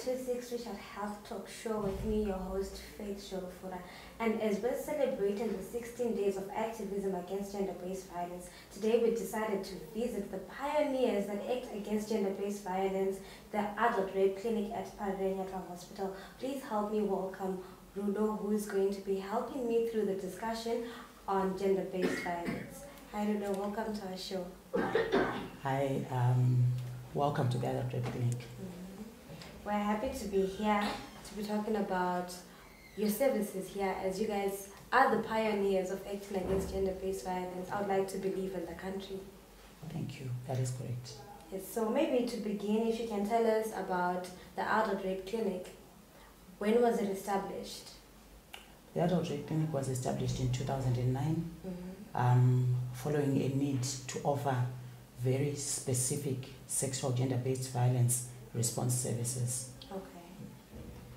26 Richard Health Talk Show with me, your host, Faith Zvorufura. And as we're celebrating the 16 days of activism against gender-based violence, today we decided to visit the pioneers that act against gender-based violence, the adult rape clinic at Referral Hospital. Please help me welcome Rudo, who is going to be helping me through the discussion on gender-based violence. Hi Rudo, welcome to our show. Hi, welcome to the adult rape clinic. We're happy to be here to be talking about your services here, as you guys are the pioneers of acting against gender-based violence. I would like to believe in the country. Thank you, that is correct. Yes, so maybe to begin, if you can tell us about the adult rape clinic. When was it established? The adult rape clinic was established in 2009, following a need to offer very specific sexual gender-based violence response services. Okay.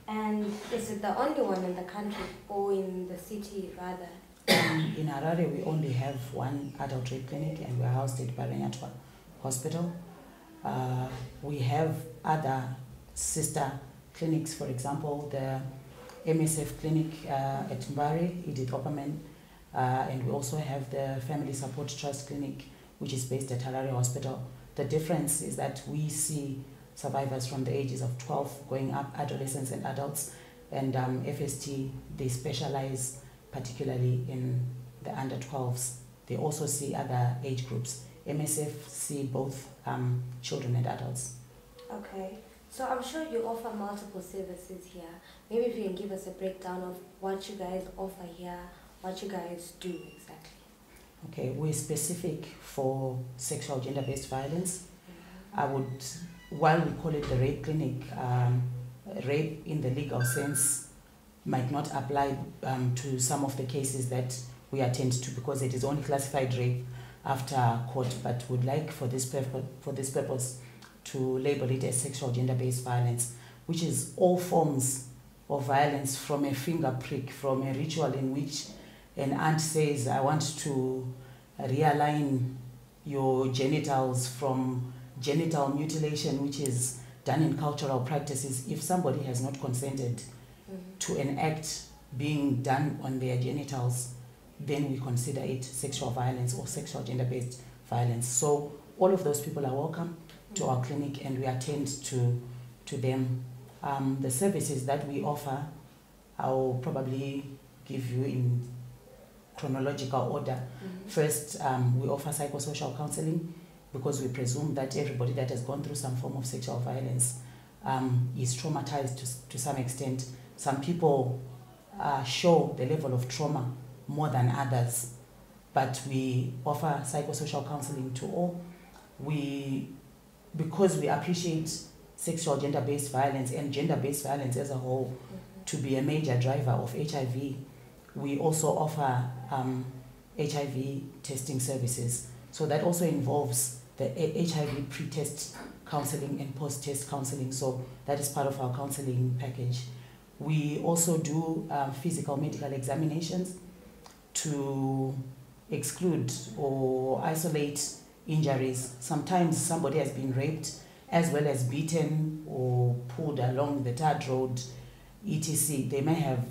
And is it the only one in the country or in the city rather? In Harare, we only have one adult rape clinic and we're housed at Referral Hospital. We have other sister clinics, for example, the MSF clinic at Mbare, Edith Opperman, and we also have the Family Support Trust clinic, which is based at Harare Hospital. The difference is that we see survivors from the ages of 12 going up, adolescents and adults, and FST, they specialize particularly in the under 12s. They also see other age groups. MSF see both children and adults. Okay, so I'm sure you offer multiple services here. Maybe if you can give us a breakdown of what you guys offer here, what you guys do exactly. Okay, we're specific for sexual gender-based violence. While we call it the rape clinic, rape in the legal sense might not apply to some of the cases that we attend to, because it is only classified rape after court, but would like for this purpose to label it as sexual gender-based violence, which is all forms of violence, from a finger prick, from a ritual in which an aunt says, I want to realign your genitals, from genital mutilation, which is done in cultural practices. If somebody has not consented to an act being done on their genitals, then we consider it sexual violence or sexual gender-based violence. So all of those people are welcome to our clinic and we attend to them. The services that we offer, I'll probably give you in chronological order. First, we offer psychosocial counseling, because we presume that everybody that has gone through some form of sexual violence is traumatized to some extent. Some people show the level of trauma more than others, but we offer psychosocial counseling to all. Because we appreciate sexual gender-based violence and gender-based violence as a whole to be a major driver of HIV, we also offer HIV testing services. So that also involves the HIV pre-test counseling and post-test counseling. So that is part of our counseling package. We also do physical medical examinations to exclude or isolate injuries. Sometimes somebody has been raped as well as beaten or pulled along the tarred road, etc. They may have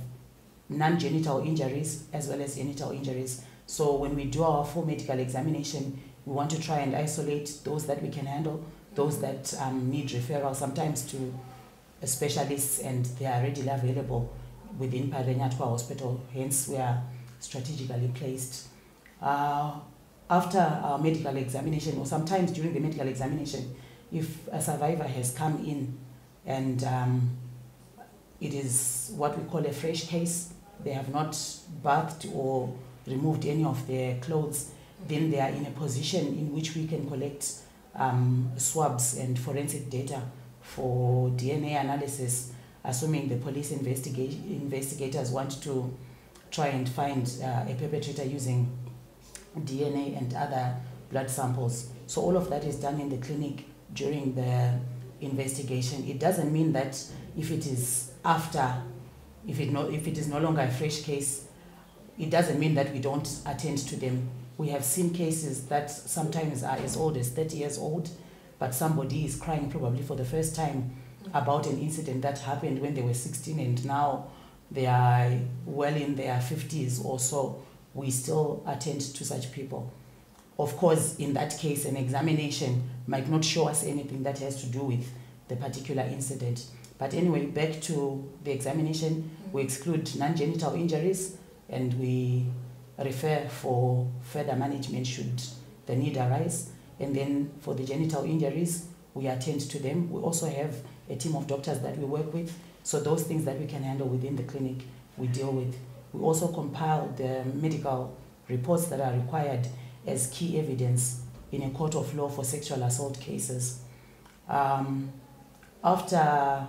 non-genital injuries as well as genital injuries. So when we do our full medical examination, we want to try and isolate those that we can handle, those that need referral sometimes to specialists, and they are readily available within Referral Hospital, hence we are strategically placed. After our medical examination, or sometimes during the medical examination, if a survivor has come in and it is what we call a fresh case, they have not bathed or removed any of their clothes, then they are in a position in which we can collect swabs and forensic data for DNA analysis, assuming the police investigators want to try and find a perpetrator using DNA and other blood samples. So all of that is done in the clinic during the investigation. It doesn't mean that if it is if it is no longer a fresh case, it doesn't mean that we don't attend to them. We have seen cases that sometimes are as old as 30 years old, but somebody is crying probably for the first time about an incident that happened when they were 16 and now they are well in their 50s or so, we still attend to such people. Of course, in that case, an examination might not show us anything that has to do with the particular incident. But anyway, back to the examination, we exclude non-genital injuries and we refer for further management should the need arise. And then for the genital injuries, we attend to them. We also have a team of doctors that we work with. So those things that we can handle within the clinic, we deal with. We also compile the medical reports that are required as key evidence in a court of law for sexual assault cases. After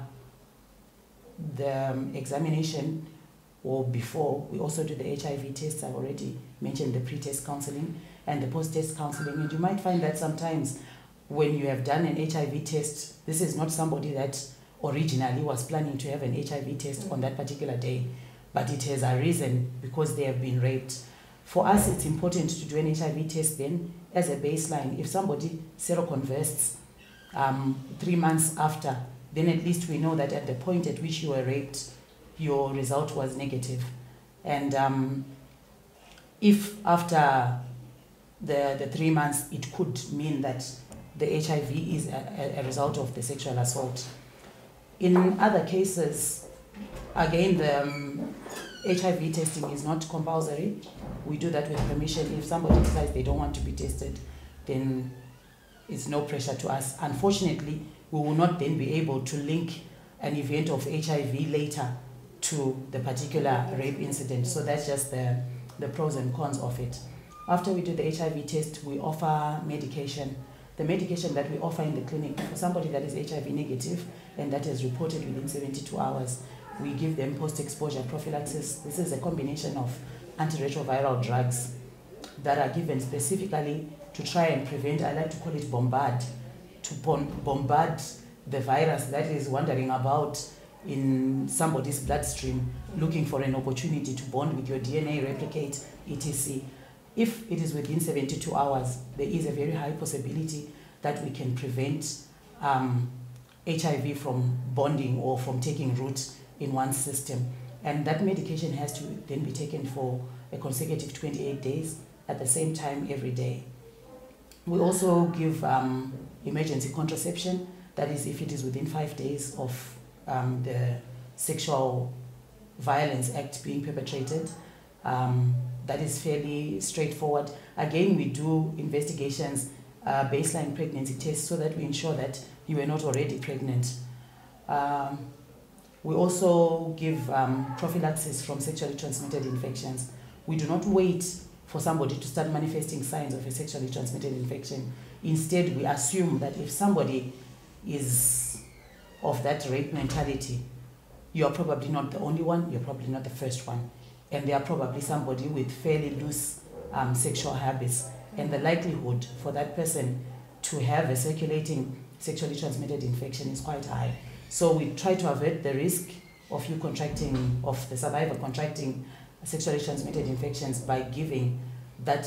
the examination or before, we also do the HIV tests. I've already mentioned the pre-test counseling and the post-test counseling. And you might find that sometimes when you have done an HIV test, this is not somebody that originally was planning to have an HIV test on that particular day, but it has arisen because they have been raped. For us, it's important to do an HIV test then as a baseline. If somebody seroconverts 3 months after, then at least we know that at the point at which you were raped, your result was negative. And if after the 3 months, it could mean that the HIV is a result of the sexual assault. In other cases, again, the HIV testing is not compulsory. We do that with permission. If somebody decides they don't want to be tested, then it's no pressure to us. Unfortunately, we will not then be able to link an event of HIV later to the particular rape incident. So that's just the pros and cons of it. After we do the HIV test, we offer medication. The medication that we offer in the clinic for somebody that is HIV negative and that is reported within 72 hours, we give them post-exposure prophylaxis. This is a combination of antiretroviral drugs that are given specifically to try and prevent, I like to call it bombard, to bombard the virus that is wandering about in somebody's bloodstream looking for an opportunity to bond with your DNA, replicate, etc. If it is within 72 hours, there is a very high possibility that we can prevent HIV from bonding or from taking root in one's system. And that medication has to then be taken for a consecutive 28 days at the same time every day. We also give emergency contraception, that is if it is within 5 days of the sexual violence act being perpetrated. That is fairly straightforward. Again, we do investigations, baseline pregnancy tests so that we ensure that you were not already pregnant. We also give prophylaxis from sexually transmitted infections. We do not wait for somebody to start manifesting signs of a sexually transmitted infection. Instead, we assume that if somebody is of that rape mentality, you are probably not the only one, you're probably not the first one. And they are probably somebody with fairly loose sexual habits. And the likelihood for that person to have a circulating sexually transmitted infection is quite high. So we try to avert the risk of you contracting, of the survivor contracting sexually transmitted infections by giving that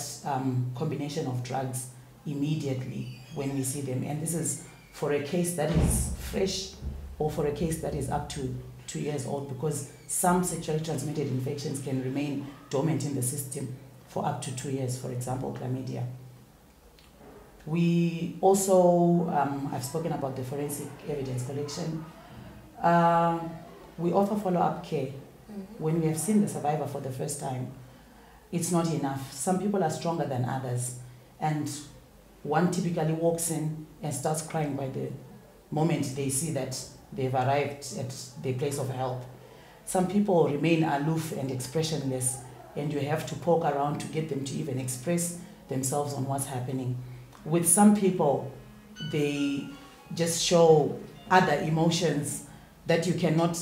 combination of drugs immediately when we see them. And this is for a case that is fresh or for a case that is up to 2 years old, because some sexually transmitted infections can remain dormant in the system for up to 2 years, for example, chlamydia. We also, I've spoken about the forensic evidence collection. We offer follow-up care. When we have seen the survivor for the first time, it's not enough. Some people are stronger than others, and one typically walks in and starts crying by the moment they see that they've arrived at the place of help. Some people remain aloof and expressionless, and you have to poke around to get them to even express themselves on what's happening. With some people, they just show other emotions that you cannot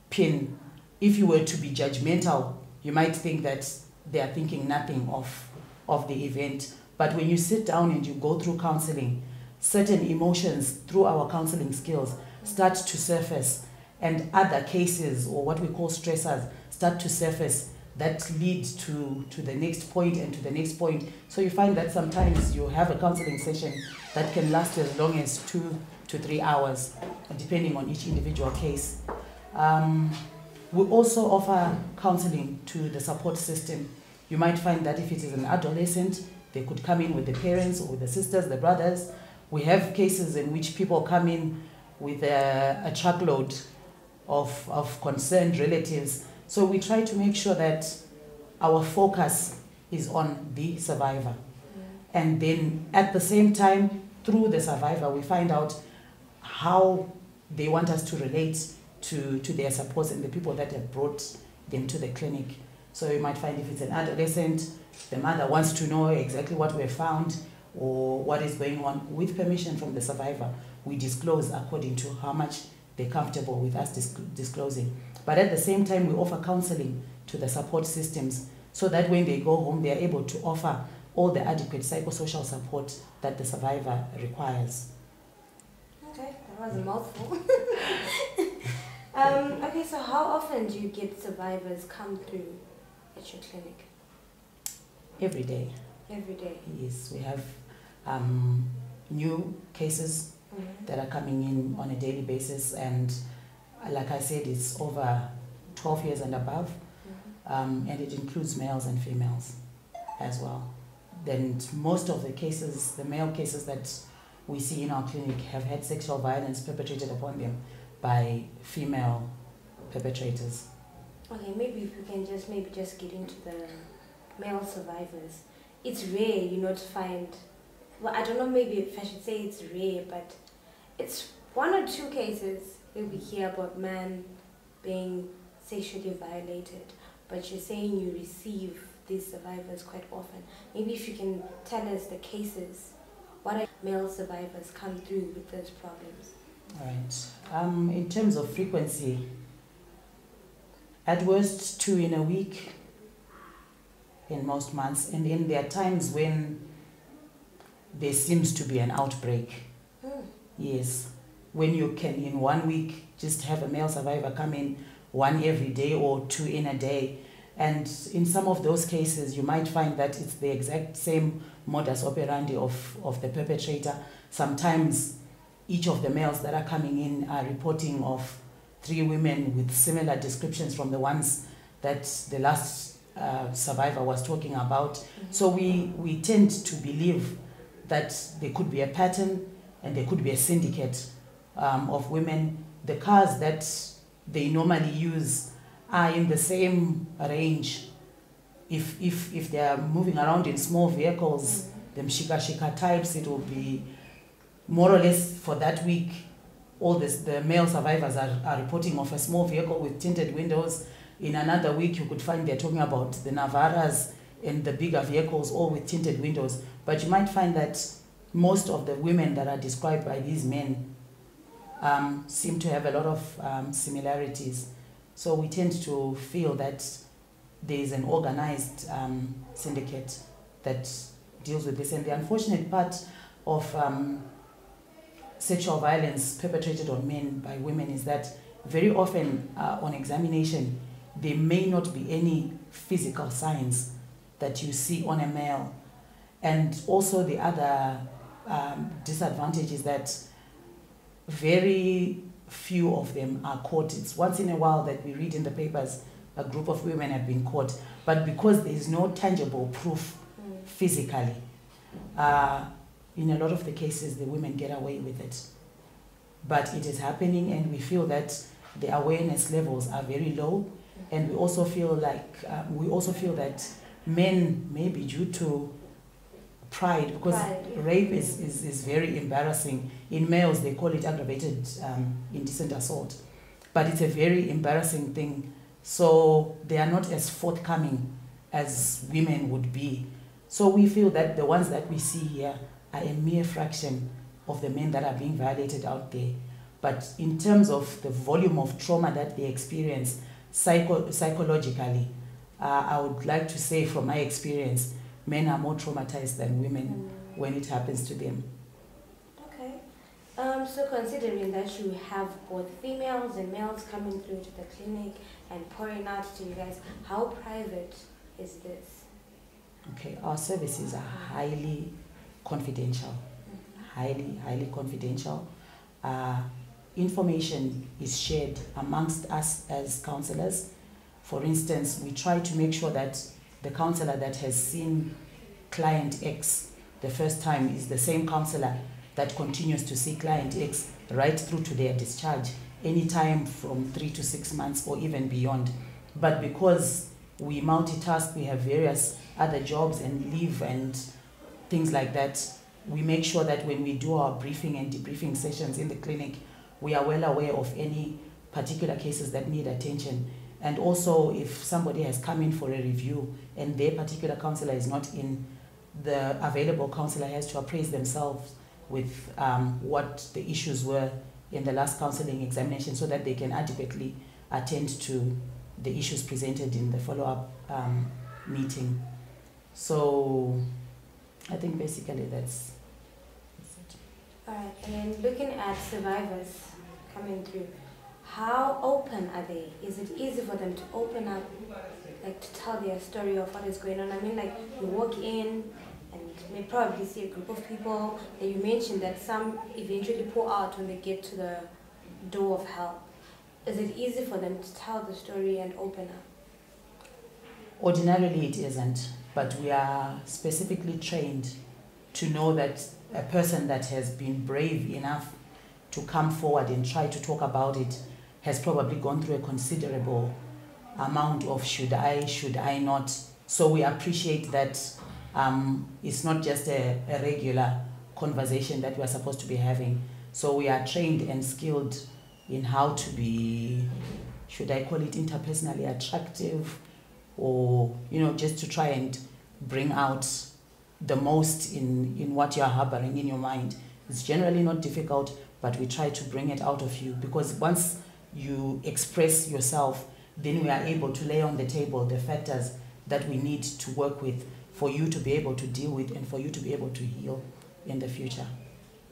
pin. If you were to be judgmental, you might think that they are thinking nothing of the event. But when you sit down and you go through counseling, certain emotions through our counseling skills start to surface, and other cases, or what we call stressors, start to surface that lead to the next point and to the next point. So you find that sometimes you have a counseling session that can last as long as two to 3 hours, depending on each individual case. We also offer counseling to the support system. You might find that if it is an adolescent, they could come in with the parents or with the sisters, the brothers. We have cases in which people come in with a truckload of concerned relatives. So we try to make sure that our focus is on the survivor. And then at the same time, through the survivor, we find out how they want us to relate to their supports and the people that have brought them to the clinic. So you might find if it's an adolescent, the mother wants to know exactly what we have found or what is going on. With permission from the survivor, we disclose according to how much they're comfortable with us disclosing. But at the same time, we offer counseling to the support systems so that when they go home, they are able to offer all the adequate psychosocial support that the survivor requires. Okay, that was a mouthful. Okay, so how often do you get survivors come through at your clinic? Every day. Every day? Yes, we have new cases that are coming in on a daily basis, and like I said, it's over 12 years and above, and it includes males and females as well. Then most of the cases, the male cases that we see in our clinic have had sexual violence perpetrated upon them by female perpetrators. Okay, maybe if we can just get into the male survivors. It's rare, to find, well, I don't know, maybe if I should say it's rare, but it's 1 or 2 cases where we hear about men being sexually violated, but you're saying you receive these survivors quite often. Maybe if you can tell us the cases, what are male survivors come through with those problems? All right. In terms of frequency, at worst 2 in a week in most months, and then there are times when there seems to be an outbreak. Yes, when you can in 1 week just have a male survivor come in 1 every day or 2 in a day. And in some of those cases, you might find that it's the exact same modus operandi of the perpetrator. Sometimes each of the males that are coming in are reporting of 3 women with similar descriptions from the ones that the last survivor was talking about. So we tend to believe that there could be a pattern and there could be a syndicate of women. The cars that they normally use are in the same range. If they are moving around in small vehicles, them shika types, it will be more or less for that week. All the male survivors are reporting of a small vehicle with tinted windows. In another week, you could find they're talking about the Navaras and the bigger vehicles, all with tinted windows. But you might find that most of the women that are described by these men seem to have a lot of similarities. So we tend to feel that there is an organized syndicate that deals with this. And the unfortunate part of sexual violence perpetrated on men by women is that very often on examination, there may not be any physical signs that you see on a male. And also the other disadvantage is that very few of them are caught. It's once in a while that we read in the papers a group of women have been caught. But because there is no tangible proof physically, in a lot of the cases, the women get away with it. But it is happening, and we feel that the awareness levels are very low. And we also feel that men, maybe due to pride, because rape is very embarrassing. In males, they call it aggravated indecent assault. But it's a very embarrassing thing. So they are not as forthcoming as women would be. So we feel that the ones that we see here are a mere fraction of the men that are being violated out there. But in terms of the volume of trauma that they experience psychologically, I would like to say from my experience, men are more traumatized than women when it happens to them. Okay. So considering that you have both females and males coming through to the clinic and pouring out to you guys, how private is this? Okay, our services are highly confidential, highly confidential. information is shared amongst us as counselors. For instance, we try to make sure that the counselor that has seen client X the first time is the same counselor that continues to see client X right through to their discharge, anytime from 3 to 6 months or even beyond. But because we multitask, we have various other jobs and leave and things like that, we make sure that when we do our briefing and debriefing sessions in the clinic, we are well aware of any particular cases that need attention. And also, if somebody has come in for a review and their particular counselor is not in, the available counselor has to appraise themselves with what the issues were in the last counseling examination so that they can adequately attend to the issues presented in the follow-up meeting. So I think basically that's it. All right, and then looking at survivors coming through, how open are they? Is it easy for them to open up, like to tell their story of what is going on? I mean, like you walk in and you may probably see a group of people, and you mentioned that some eventually pour out when they get to the door of help. Is it easy for them to tell the story and open up? Ordinarily it isn't, but we are specifically trained to know that a person that has been brave enough to come forward and try to talk about it has probably gone through a considerable amount of should I not. So we appreciate that it's not just a regular conversation that we are supposed to be having. So we are trained and skilled in how to be, should I call it interpersonally attractive, or just to try and bring out the most in what you are harboring in your mind. It's generally not difficult, but we try to bring it out of you, because once you express yourself, then we are able to lay on the table the factors that we need to work with for you to be able to deal with and for you to be able to heal in the future.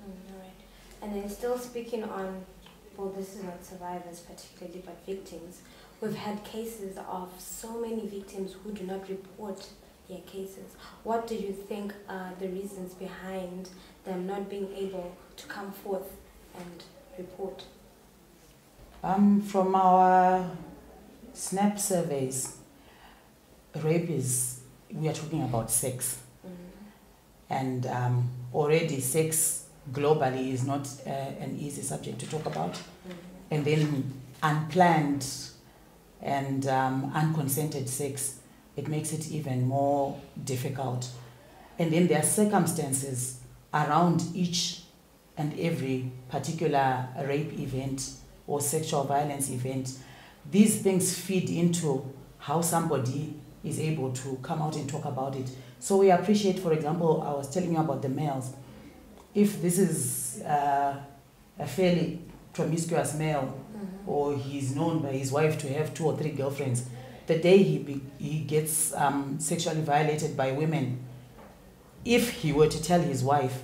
All right. And then still speaking on, well, this is not survivors particularly, but victims. We've had cases of so many victims who do not report their cases. What do you think are the reasons behind them not being able to come forth and report? From our SNAP surveys, rape is, we are talking about sex. And already sex globally is not an easy subject to talk about. And then unplanned and unconsented sex, it makes it even more difficult. And then there are circumstances around each and every particular rape event or sexual violence event. These things feed into how somebody is able to come out and talk about it. So we appreciate, for example, I was telling you about the males. If this is a fairly promiscuous male, or he's known by his wife to have 2 or 3 girlfriends, the day he gets sexually violated by women, if he were to tell his wife,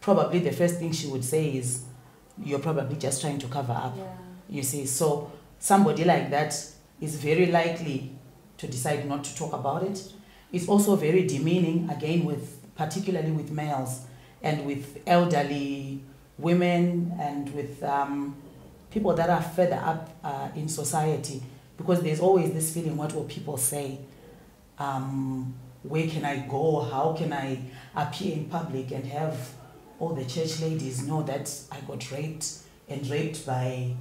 probably the first thing she would say is, you're probably just trying to cover up. Yeah. You see, so somebody like that is very likely to decide not to talk about it. It's also very demeaning, again, particularly with males and with elderly women and with people that are further up in society, because there's always this feeling, what will people say? Where can I go? How can I appear in public and have all the church ladies know that I got raped and raped by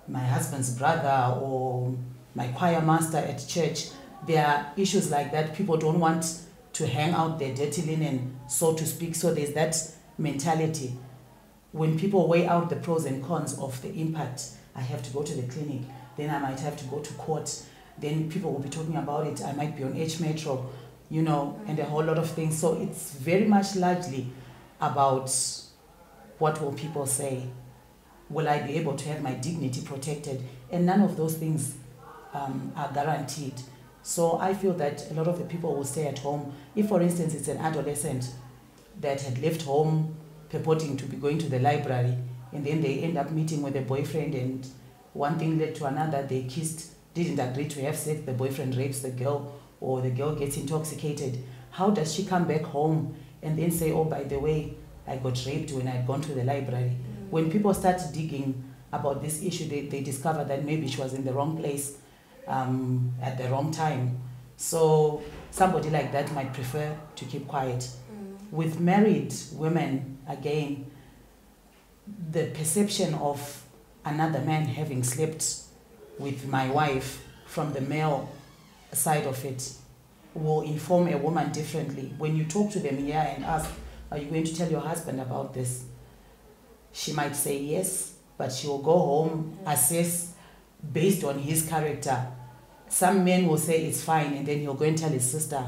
my husband's brother or my choir master at church? There are issues like that. People don't want to hang out their dirty linen, so to speak. So there's that mentality. When people weigh out the pros and cons of the impact, I have to go to the clinic, then I might have to go to court, then people will be talking about it, I might be on H Metro, and a whole lot of things. So it's very much largely about what will people say. Will I be able to have my dignity protected? And none of those things are guaranteed. So I feel that a lot of the people will stay at home. If, for instance, it's an adolescent that had left home purporting to be going to the library, and then they end up meeting with a boyfriend, and one thing led to another, they kissed, didn't agree to have sex, the boyfriend rapes the girl, or the girl gets intoxicated. How does she come back home and then say, oh, by the way, I got raped when I'd gone to the library? when people start digging about this issue, they discover that maybe she was in the wrong place at the wrong time. So somebody like that might prefer to keep quiet. With married women, again, the perception of another man having slept with my wife from the male side of it will inform a woman differently. When you talk to them here and ask, are you going to tell your husband about this? She might say yes, but she will go home, assess based on his character. Some men will say it's fine, and then he'll go and tell his sister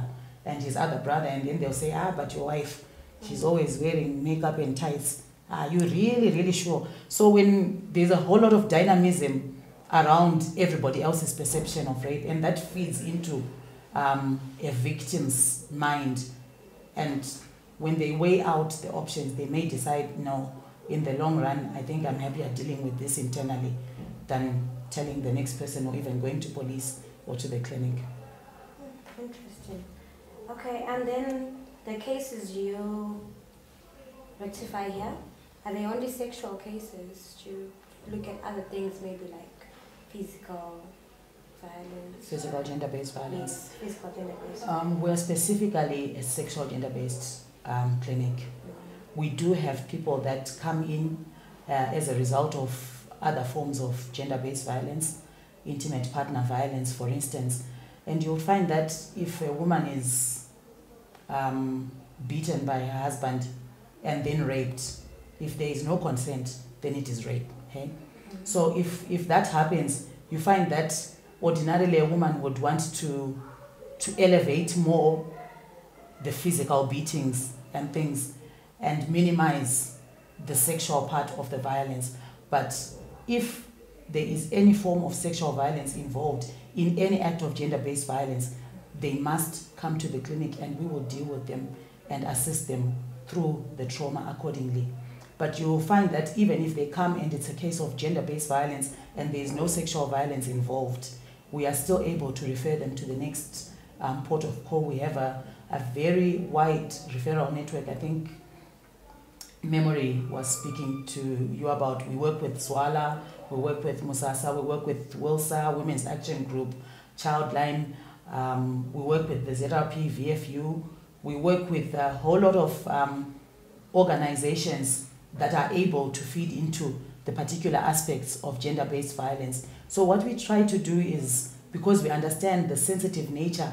and his other brother, and then they'll say, but your wife, she's always wearing makeup and tights. Are you really, really sure? So when there's a whole lot of dynamism around everybody else's perception of rape, and that feeds into a victim's mind, and when they weigh out the options, they may decide, no, in the long run, I think I'm happier dealing with this internally than telling the next person or even going to police or to the clinic. Interesting. Okay, and then the cases you rectify here, are they only sexual cases? Do you look at other things, maybe like physical violence? Physical gender-based violence. Yes, physical gender-based. We're specifically a sexual gender-based clinic. We do have people that come in as a result of other forms of gender-based violence, intimate partner violence, for instance. And you'll find that if a woman is beaten by her husband and then raped, if there is no consent, then it is rape. Okay? So if that happens, you find that ordinarily a woman would want to elevate more the physical beatings and things and minimize the sexual part of the violence. But if there is any form of sexual violence involved in any act of gender-based violence, they must come to the clinic and we will deal with them and assist them through the trauma accordingly. But you will find that even if they come and it's a case of gender-based violence and there is no sexual violence involved, we are still able to refer them to the next port of call. We have a very wide referral network. I think Memory was speaking to you about. We work with Zwala, we work with Musasa, we work with Wilsa, Women's Action Group, Childline, we work with the ZRP, VFU, we work with a whole lot of organizations that are able to feed into the particular aspects of gender-based violence. So what we try to do is, because we understand the sensitive nature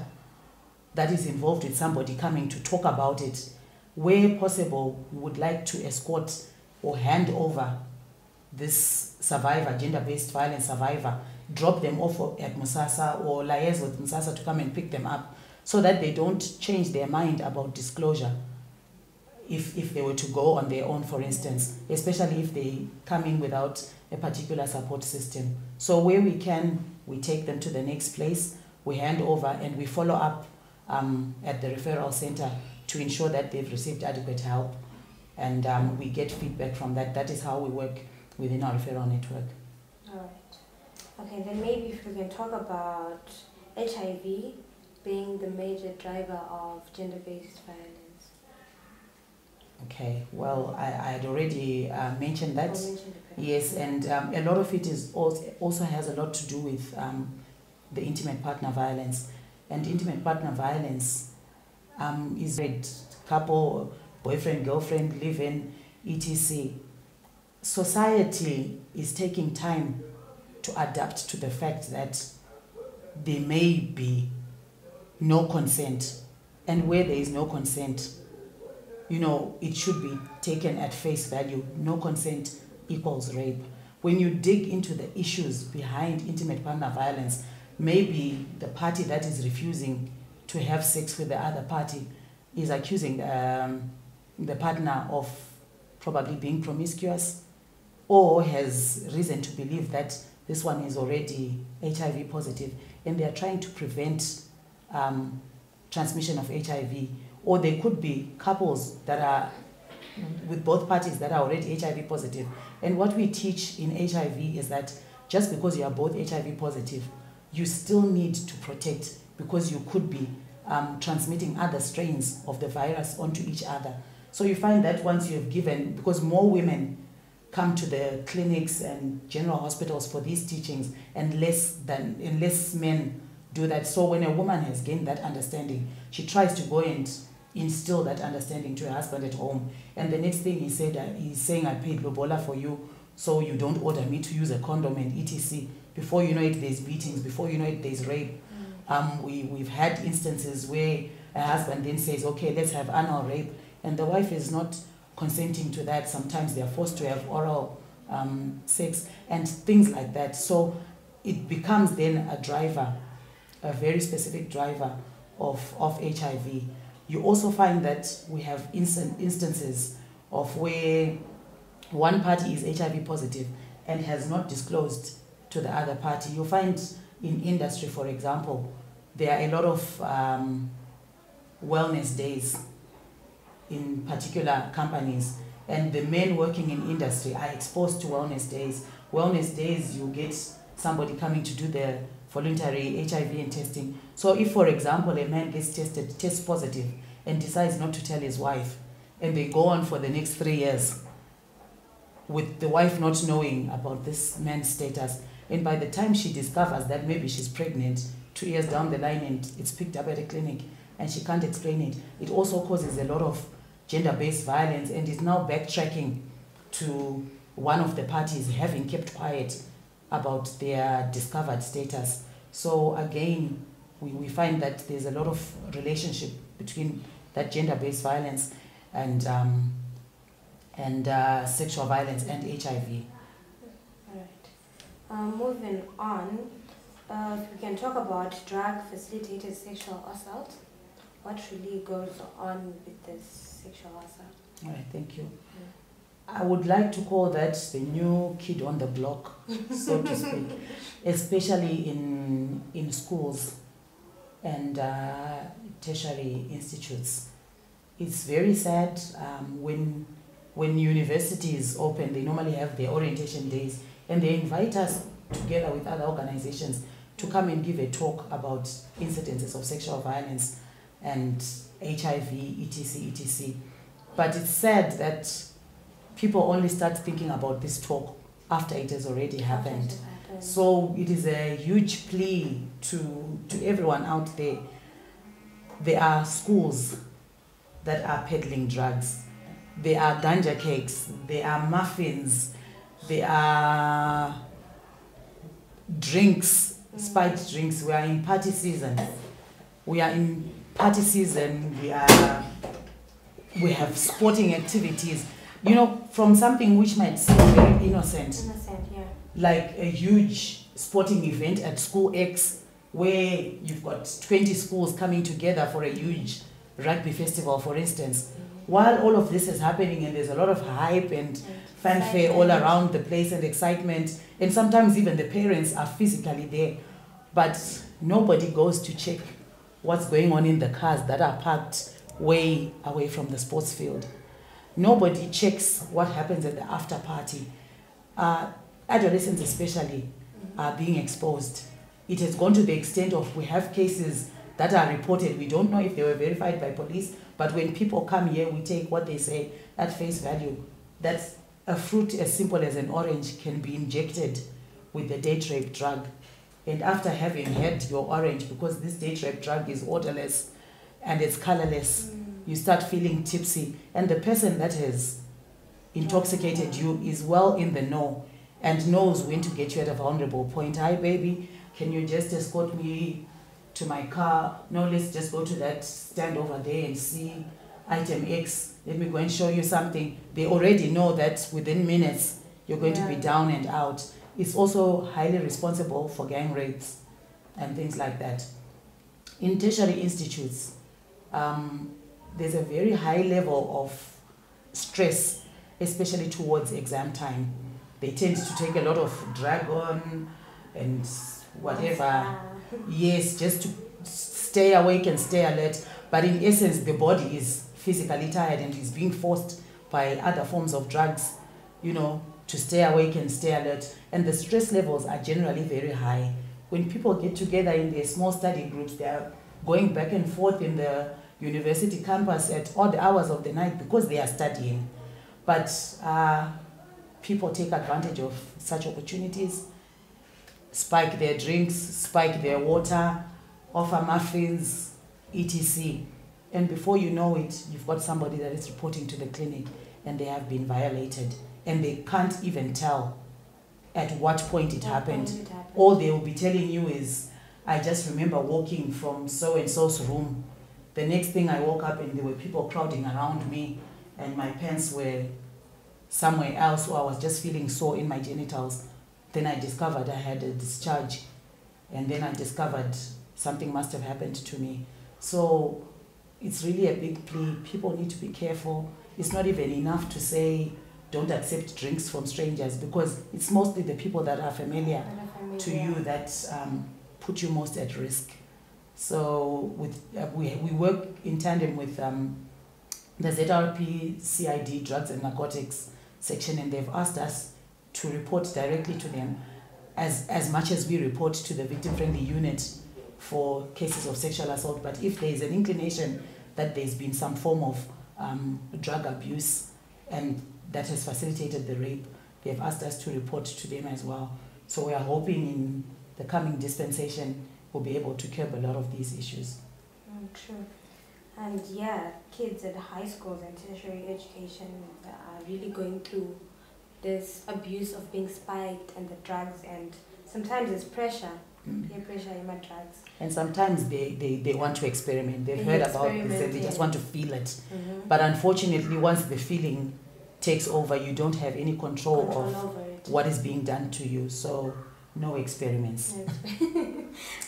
that is involved with somebody coming to talk about it, where possible, we would like to escort or hand over this survivor, gender-based violence survivor, drop them off at Musasa or liaise with Musasa to come and pick them up so that they don't change their mind about disclosure if they were to go on their own, for instance, especially if they come in without a particular support system. So where we can, we take them to the next place, we hand over and we follow up at the referral center to ensure that they've received adequate help, and we get feedback from that. That is how we work within our referral network. All right. Okay, then maybe if we can talk about HIV being the major driver of gender-based violence. Okay, well, I had already mentioned that. Yes, and a lot of it is also has a lot to do with the intimate partner violence. And intimate partner violence is a couple, boyfriend, girlfriend, live-in, etc. Society is taking time to adapt to the fact that there may be no consent. And where there is no consent, you know, it should be taken at face value. No consent equals rape. When you dig into the issues behind intimate partner violence, maybe the party that is refusing to have sex with the other party is accusing the partner of probably being promiscuous, or has reason to believe that this one is already HIV positive and they are trying to prevent transmission of HIV. Or they could be couples that are with both parties that are already HIV positive. And what we teach in HIV is that just because you are both HIV positive, you still need to protect, because you could be transmitting other strains of the virus onto each other. So you find that once you have given, because more women come to the clinics and general hospitals for these teachings, and less men do that. So when a woman has gained that understanding, she tries to go and instill that understanding to her husband at home. And the next thing he's saying, I paid lobola for you, so you don't order me to use a condom and etc. Before you know it, there's beatings. Before you know it, there's rape. We've had instances where a husband then says, okay, let's have anal rape, and the wife is not consenting to that. Sometimes they are forced to have oral sex and things like that. So it becomes then a driver, a very specific driver of HIV. You also find that we have instances of where one party is HIV positive and has not disclosed to the other party. You find in industry, for example, there are a lot of wellness days in particular companies, and the men working in industry are exposed to wellness days. Wellness days, you get somebody coming to do the voluntary HIV and testing. So if, for example, a man gets tests positive and decides not to tell his wife, and they go on for the next 3 years with the wife not knowing about this man's status, and by the time she discovers that maybe she's pregnant 2 years down the line and it's picked up at a clinic and she can't explain it, it also causes a lot of gender-based violence, and is now backtracking to one of the parties having kept quiet about their discovered status. So again, we find that there's a lot of relationship between that gender-based violence and sexual violence and HIV. All right. Moving on, we can talk about drug-facilitated sexual assault. What really goes on with this sexual assault? All right, thank you. I would like to call that the new kid on the block, so to speak, especially in schools and tertiary institutes. It's very sad when universities open, they normally have their orientation days, and they invite us together with other organizations to come and give a talk about incidences of sexual violence and HIV, etc., etc. But it's sad that people only start thinking about this talk after it has already happened. So it is a huge plea to everyone out there. There are schools that are peddling drugs. There are ganja cakes. There are muffins. There are drinks, spiked drinks. We are in party season. We have sporting activities. You know, from something which might seem very innocent, yeah, like a huge sporting event at school X, where you've got 20 schools coming together for a huge rugby festival, for instance. While all of this is happening and there's a lot of hype and fanfare all around the place and excitement, and sometimes even the parents are physically there, but nobody goes to check what's going on in the cars that are parked way away from the sports field. Nobody checks what happens at the after party. Adolescents especially are being exposed. It has gone to the extent of, we have cases that are reported. We don't know if they were verified by police, but when people come here, we take what they say at face value. That's a fruit as simple as an orange can be injected with the date rape drug. And after having had your orange, because this date rape drug is odorless and it's colorless, you start feeling tipsy. And the person that has intoxicated you is well in the know and knows when to get you at a vulnerable point. Hi, baby, can you just escort me to my car? No, let's just go to that stand over there and see item X. Let me go and show you something. They already know that within minutes you're going to be down and out. It's also highly responsible for gang rapes and things like that. In tertiary institutes, there's a very high level of stress, especially towards exam time. They tend to take a lot of Dragon and whatever. Yes, just to stay awake and stay alert. But in essence, the body is physically tired and is being forced by other forms of drugs, you know, to stay awake and stay alert. And the stress levels are generally very high. When people get together in their small study groups, they are going back and forth in the university campus at odd hours of the night because they are studying. But people take advantage of such opportunities, spike their drinks, spike their water, offer muffins, etc. And before you know it, you've got somebody that is reporting to the clinic and they have been violated and they can't even tell at what point it happened. All they will be telling you is, I just remember walking from so-and-so's room. The next thing I woke up and there were people crowding around me and my pants were somewhere else, or I was just feeling sore in my genitals. Then I discovered I had a discharge, and then I discovered something must have happened to me. So it's really a big plea. People need to be careful. It's not even enough to say don't accept drinks from strangers, because it's mostly the people that are familiar to you that put you most at risk. So with we work in tandem with the ZRP CID drugs and narcotics section, and they've asked us to report directly to them as much as we report to the victim-friendly unit for cases of sexual assault. But if there is an inclination that there's been some form of drug abuse and that has facilitated the rape, they've asked us to report to them as well. So we are hoping in the coming dispensation we'll be able to curb a lot of these issues. True. And yeah, kids at high schools and tertiary education are really going through this abuse of being spiked and the drugs, and sometimes it's pressure, peer pressure in my drugs. And sometimes they want to experiment. They've heard about this and they just want to feel it. But unfortunately, once the feeling takes over, you don't have any control of what is being done to you. So no experiments.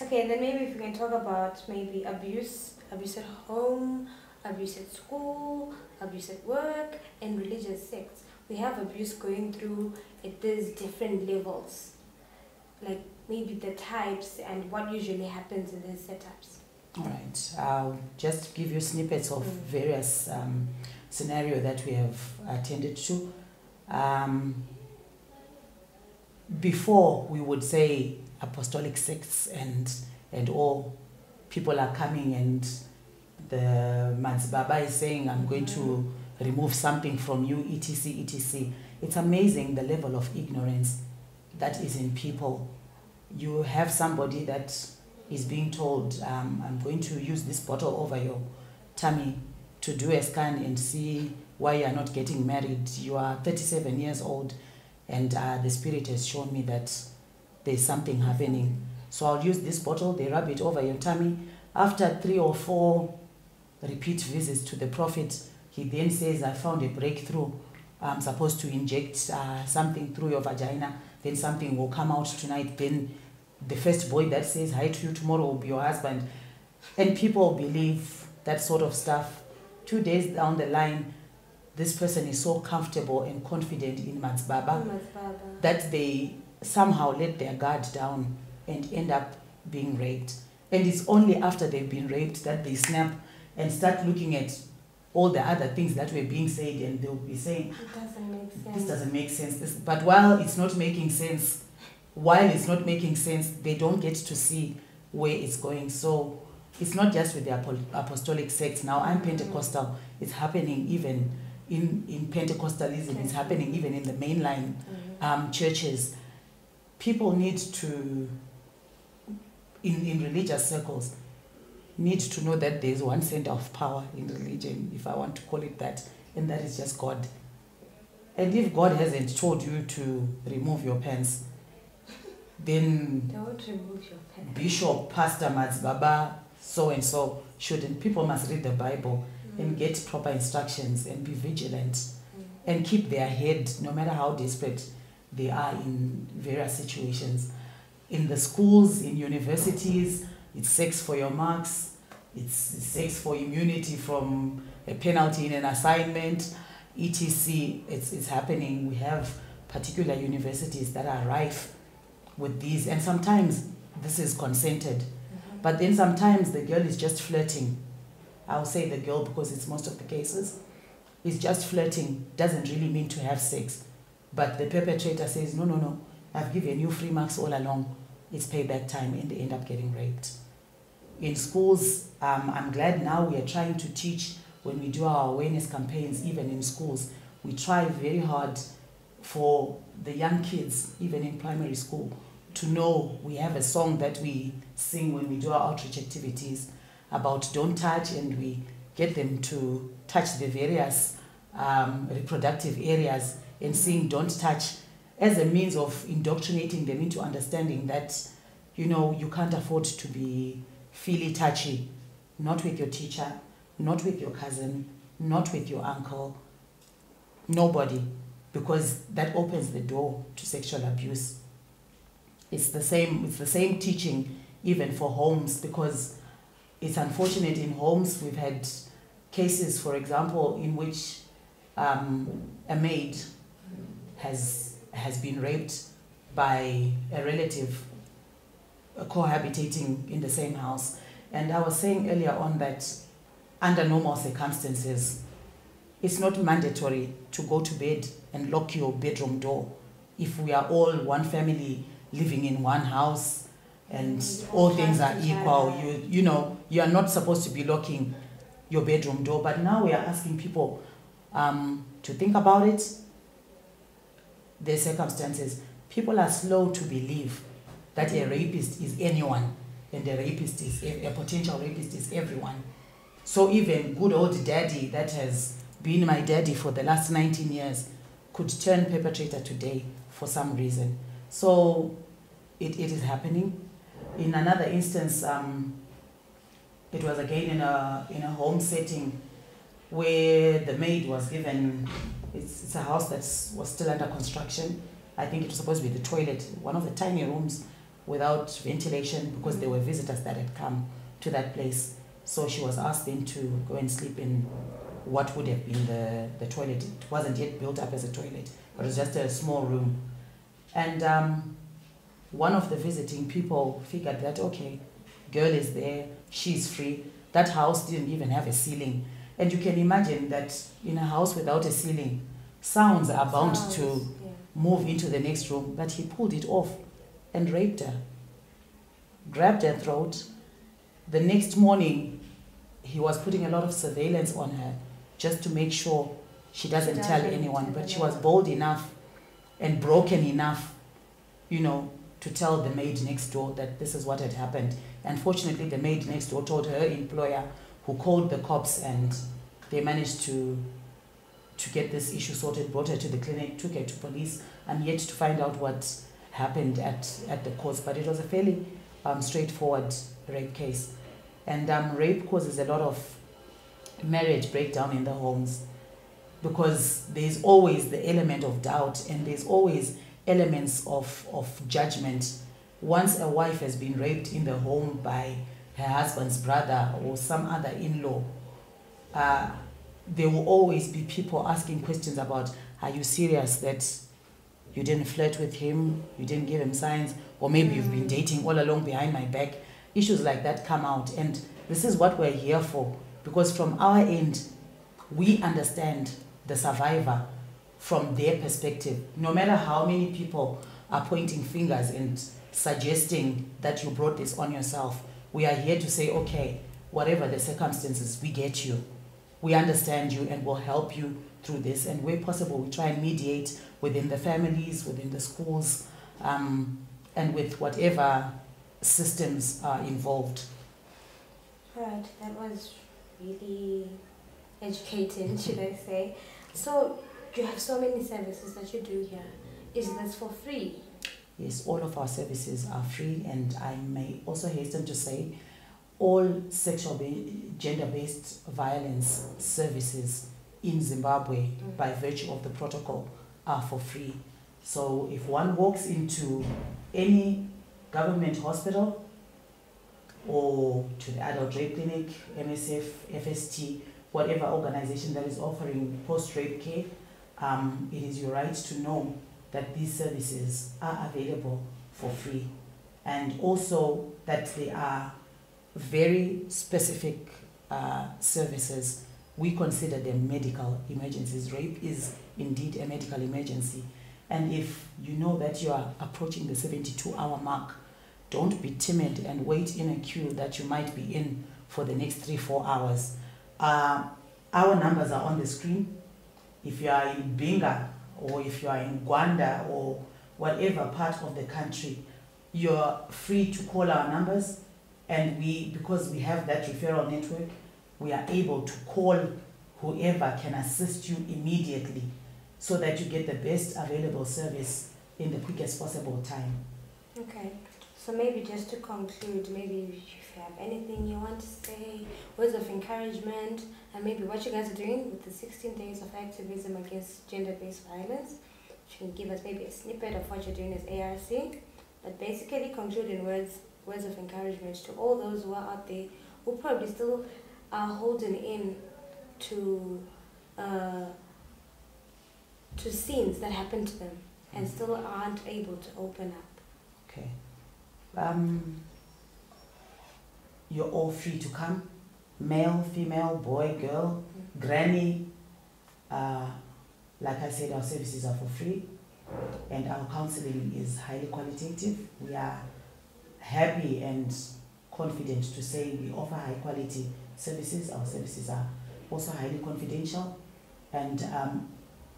Okay, and then maybe if we can talk about maybe abuse at home, abuse at school, abuse at work, and religious sects. We have abuse going through at these different levels, like maybe the types and what usually happens in these setups. All right, I'll just give you snippets of various scenarios that we have attended to. Before, we would say apostolic sects and all people are coming and the Baba is saying, I'm going to remove something from you, etc., etc. It's amazing the level of ignorance that is in people. You have somebody that is being told, I'm going to use this bottle over your tummy to do a scan and see why you are not getting married. You are 37 years old and the spirit has shown me that there's something happening. So I'll use this bottle, they rub it over your tummy. After 3 or 4 repeat visits to the prophet, he then says, I found a breakthrough. I'm supposed to inject something through your vagina, then something will come out tonight. Then the first boy that says hi to you tomorrow will be your husband. And people believe that sort of stuff. 2 days down the line, this person is so comfortable and confident in Baba that they somehow let their guard down and end up being raped. And it's only after they've been raped that they snap and start looking at all the other things that were being said, and they'll be saying, it doesn't make sense. This doesn't make sense. But while it's not making sense, they don't get to see where it's going. So it's not just with the apostolic sects. Now I'm Pentecostal. It's happening even in Pentecostalism. It's happening even in the mainline churches. People need to, in religious circles, need to know that there's one center of power in religion, if I want to call it that, and that is just God. And if God hasn't told you to remove your pants, then don't remove your pants. Bishop, Pastor, Baba, so-and-so shouldn't. People must read the Bible and get proper instructions and be vigilant and keep their head, no matter how desperate they are in various situations. In the schools, in universities, it's sex for your marks, it's sex for immunity from a penalty in an assignment, etc. It's happening. We have particular universities that are rife with these, and sometimes this is consented. But then sometimes the girl is just flirting. I'll say the girl because it's most of the cases. It's just flirting, doesn't really mean to have sex. But the perpetrator says, no, I've given you free marks all along. It's payback time, and they end up getting raped. In schools, I'm glad now we are trying to teach when we do our awareness campaigns, even in schools. We try very hard for the young kids, even in primary school, to know we have a song that we sing when we do our outreach activities about don't touch, and we get them to touch the various reproductive areas and sing don't touch as a means of indoctrinating them into understanding that, you can't afford to be feely touchy, not with your teacher, not with your cousin, not with your uncle, nobody, because that opens the door to sexual abuse. It's the same teaching even for homes, because it's unfortunate in homes we've had cases, for example, in which a maid has been raped by a relative cohabitating in the same house. And I was saying earlier on that under normal circumstances, it's not mandatory to go to bed and lock your bedroom door. If we are all one family living in one house and all things are equal, you are not supposed to be locking your bedroom door. But now we are asking people to think about it, their circumstances. People are slow to believe that a rapist is anyone, and a potential rapist is everyone. So even good old daddy that has been my daddy for the last 19 years could turn perpetrator today for some reason. So it is happening. In another instance, it was again in a home setting where the maid was given, it's a house that was still under construction. I think it was supposed to be the toilet, one of the tiny rooms without ventilation, because there were visitors that had come to that place. So she was asked then to go and sleep in what would have been the toilet. It wasn't yet built up as a toilet, but it was just a small room. And one of the visiting people figured that, okay, girl is there, she's free. That house didn't even have a ceiling. And you can imagine that in a house without a ceiling, sounds are bound to move into the next room. But he pulled it off and raped her, grabbed her throat. The next morning, he was putting a lot of surveillance on her just to make sure she doesn't tell anyone. But she was bold enough and broken enough, to tell the maid next door that this is what had happened. Unfortunately, the maid next door told her employer, who called the cops, and they managed to get this issue sorted, brought her to the clinic, took her to police. I'm yet to find out what happened at the courts, but it was a fairly straightforward rape case. And rape causes a lot of marriage breakdown in the homes, because there's always the element of doubt, and there's always elements of judgment. Once a wife has been raped in the home by her husband's brother or some other in-law, there will always be people asking questions about, are you serious that you didn't flirt with him, you didn't give him signs, or maybe you've been dating all along behind my back? Issues like that come out, and this is what we're here for, because from our end, we understand the survivor from their perspective. No matter how many people are pointing fingers and suggesting that you brought this on yourself, we are here to say, okay, whatever the circumstances, we get you. We understand you and will help you through this. And where possible, we try and mediate within the families, within the schools, and with whatever systems are involved. Right, that was really educating, should I say. So you have so many services that you do here. Is this for free? Yes, all of our services are free, and I may also hasten to say all gender-based violence services in Zimbabwe, by virtue of the protocol, are for free. So if one walks into any government hospital or to the adult rape clinic, MSF, FST, whatever organization that is offering post-rape care, it is your right to know that these services are available for free, and also that they are very specific services. We consider them medical emergencies. Rape is indeed a medical emergency, and if you know that you are approaching the 72-hour mark, don't be timid and wait in a queue that you might be in for the next 3-4 hours. Our numbers are on the screen. If you are in Binga or if you are in Gwanda or whatever part of the country, you're free to call our numbers, and because we have that referral network, we are able to call whoever can assist you immediately so that you get the best available service in the quickest possible time. Okay, so maybe just to conclude, maybe if you have anything you want to say, words of encouragement, and maybe what you guys are doing with the 16 days of activism against gender-based violence. You can give us maybe a snippet of what you're doing as ARC, but basically conclude in words of encouragement to all those who are out there who probably still are holding in to scenes that happen to them and still aren't able to open up. Okay. You're all free to come, male, female, boy, girl, granny. Like I said, our services are for free, and our counseling is highly qualitative. We are happy and confident to say we offer high quality services. Our services are also highly confidential, and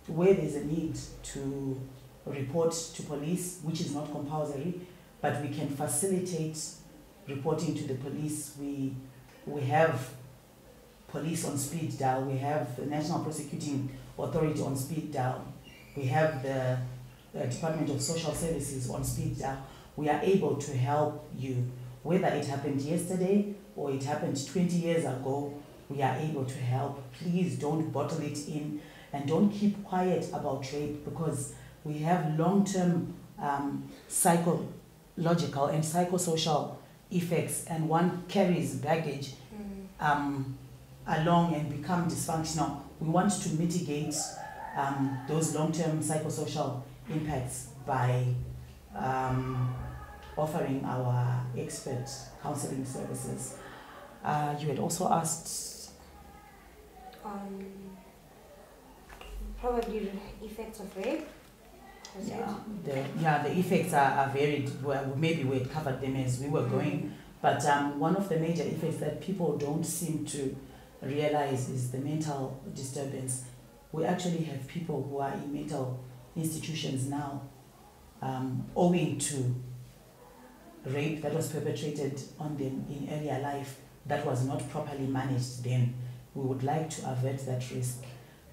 where there's a need to report to police, which is not compulsory, but we can facilitate reporting to the police. We have police on speed dial, we have the National Prosecuting Authority on speed dial, we have the Department of Social Services on speed dial. We are able to help you, whether it happened yesterday or it happened 20 years ago, we are able to help. Please don't bottle it in and don't keep quiet about rape, because we have long-term psychological and psychosocial effects, and one carries baggage along and become dysfunctional. We want to mitigate those long-term psychosocial impacts by offering our expert counseling services. You had also asked probably the effects of rape. The effects are varied. Well, maybe we had covered them as we were going, but one of the major effects that people don't seem to realize is the mental disturbance. We actually have people who are in mental institutions now owing to rape that was perpetrated on them in earlier life that was not properly managed then. We would like to avert that risk.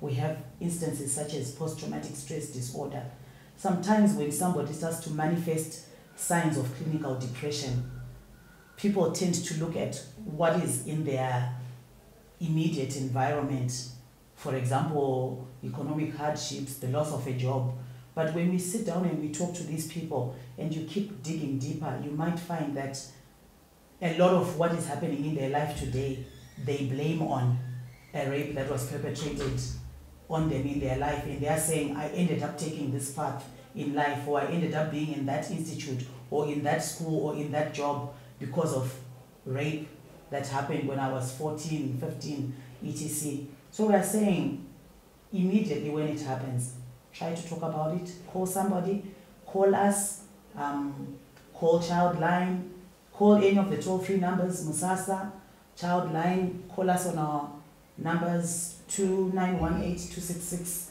We have instances such as post-traumatic stress disorder. Sometimes when somebody starts to manifest signs of clinical depression, people tend to look at what is in their immediate environment. For example, economic hardships, the loss of a job. But when we sit down and we talk to these people and you keep digging deeper, you might find that a lot of what is happening in their life today, they blame on a rape that was perpetrated on them in their life, and they are saying, I ended up taking this path in life, or I ended up being in that institute or in that school or in that job because of rape that happened when I was 14, 15, etc. So we are saying immediately when it happens, try to talk about it, call somebody, call us, call Childline, call any of the toll-free numbers, Musasa, Childline, call us on our numbers 2918-266.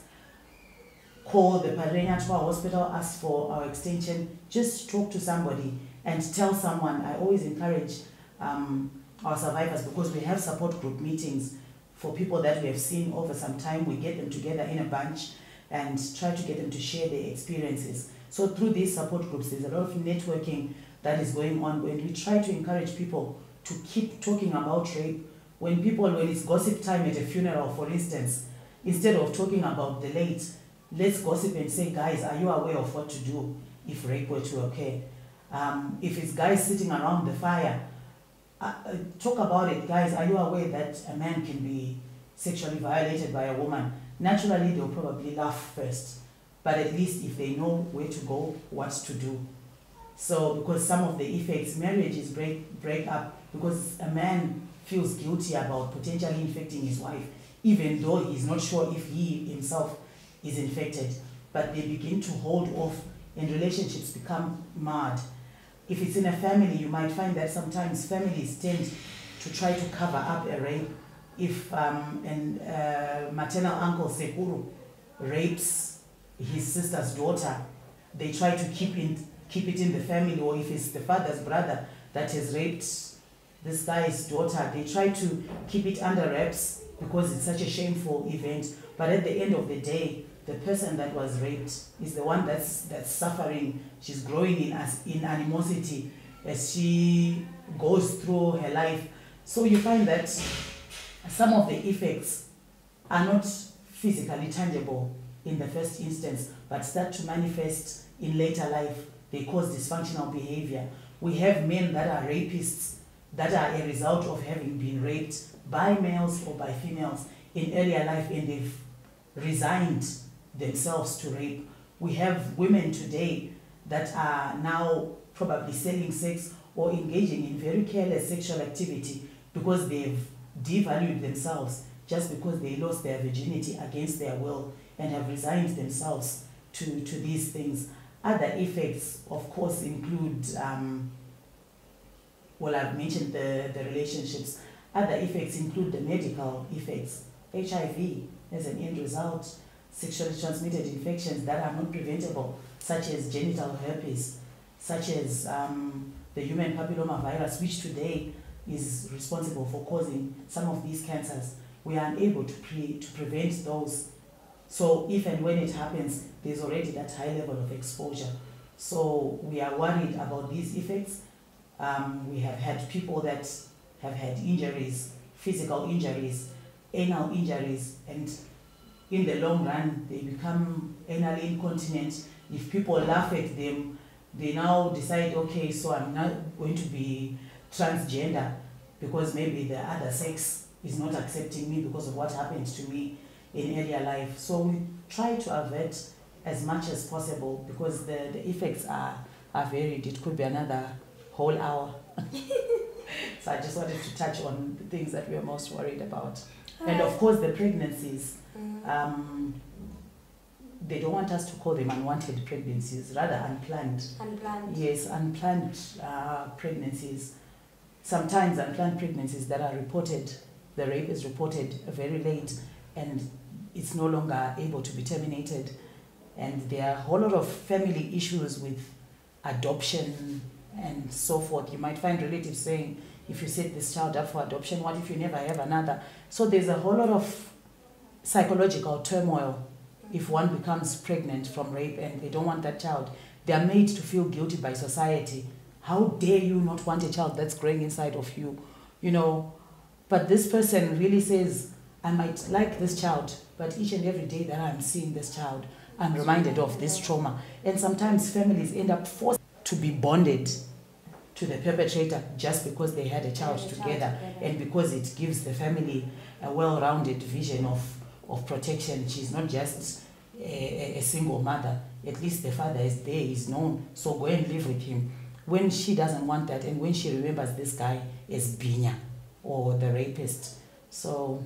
Call the Parenya Twa Hospital, ask for our extension. Just talk to somebody and tell someone. I always encourage our survivors, because we have support group meetings for people that we have seen over some time. We get them together in a bunch and try to get them to share their experiences. So through these support groups, there's a lot of networking that is going on, when we try to encourage people to keep talking about rape. When it's gossip time at a funeral, for instance, instead of talking about the late, let's gossip and say, guys, are you aware of what to do if rape were to occur? If it's guys sitting around the fire, talk about it. Guys, are you aware that a man can be sexually violated by a woman? Naturally, they'll probably laugh first, but at least if they know where to go, what to do. So, because some of the effects, marriages break up because a man feels guilty about potentially infecting his wife, even though he's not sure if he himself is infected, but they begin to hold off and relationships become marred. If it's in a family, you might find that sometimes families tend to try to cover up a rape. If maternal uncle Sekuru rapes his sister's daughter, they try to keep it in the family, or if it's the father's brother that has raped this guy's daughter, they try to keep it under wraps because it's such a shameful event. But at the end of the day, the person that was raped is the one that's suffering. She's growing in animosity as she goes through her life. So you find that some of the effects are not physically tangible in the first instance, but start to manifest in later life. They cause dysfunctional behavior. We have men that are rapists that are a result of having been raped by males or by females in earlier life, and they've resigned themselves to rape. We have women today that are now probably selling sex or engaging in very careless sexual activity because they've devalued themselves just because they lost their virginity against their will and have resigned themselves to these things. Other effects, of course, include, well, I've mentioned the relationships. Other effects include the medical effects, HIV as an end result, sexually transmitted infections that are not preventable, such as genital herpes, such as the human papillomavirus, which today is responsible for causing some of these cancers. We are unable to prevent those. So if and when it happens, there's already that high level of exposure. So we are worried about these effects. We have had people that have had injuries, physical injuries, anal injuries, and in the long run, they become anally incontinent. If people laugh at them, they now decide, okay, so I'm not going to be transgender because maybe the other sex is not accepting me because of what happened to me in earlier life. So we try to avert as much as possible because the effects are varied. It could be another whole hour. So I just wanted to touch on the things that we are most worried about. And of course the pregnancies, they don't want us to call them unwanted pregnancies, rather unplanned. Unplanned. Yes, unplanned pregnancies. Sometimes unplanned pregnancies that are reported, the rape is reported very late and it's no longer able to be terminated. And there are a whole lot of family issues with adoption and so forth. You might find relatives saying, if you set this child up for adoption, what if you never have another? So there's a whole lot of psychological turmoil if one becomes pregnant from rape and they don't want that child. They are made to feel guilty by society. How dare you not want a child that's growing inside of you, you know? But this person really says, I might like this child, but each and every day that I'm seeing this child, I'm reminded of this trauma. And sometimes families end up forced to be bonded to the perpetrator just because they had a child together and because it gives the family a well-rounded vision of protection. She's not just a single mother. At least the father is there, he's known, so go and live with him. When she doesn't want that and when she remembers this guy as Binya or the rapist. So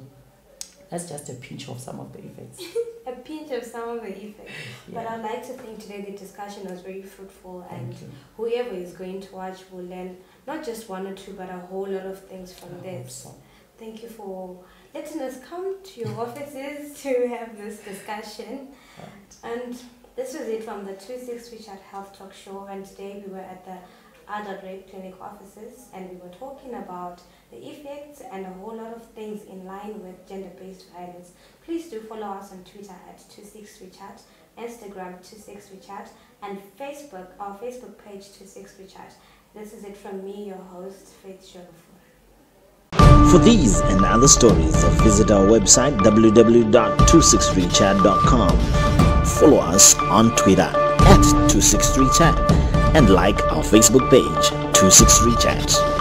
that's just a pinch of some of the effects. A pinch of some of the effects. Yeah. But I'd like to think today the discussion was very fruitful and whoever is going to watch will learn not just one or two but a whole lot of things from this. So. Thank you for letting us come to your offices to have this discussion. Right. And this was it from the 26 Richard Health Talk Show, and today we were at the Adult Rape Clinic offices and we were talking about the effects and a whole lot of things in line with gender-based violence. Please do follow us on Twitter at 26Richard, Instagram 26Richard, and Facebook, our Facebook page 26Richard. This is it from me, your host, Faith Zvorufura. For these and other stories, visit our website www.26richard.com. Follow us on Twitter at 26Richard and like our Facebook page 26Richard.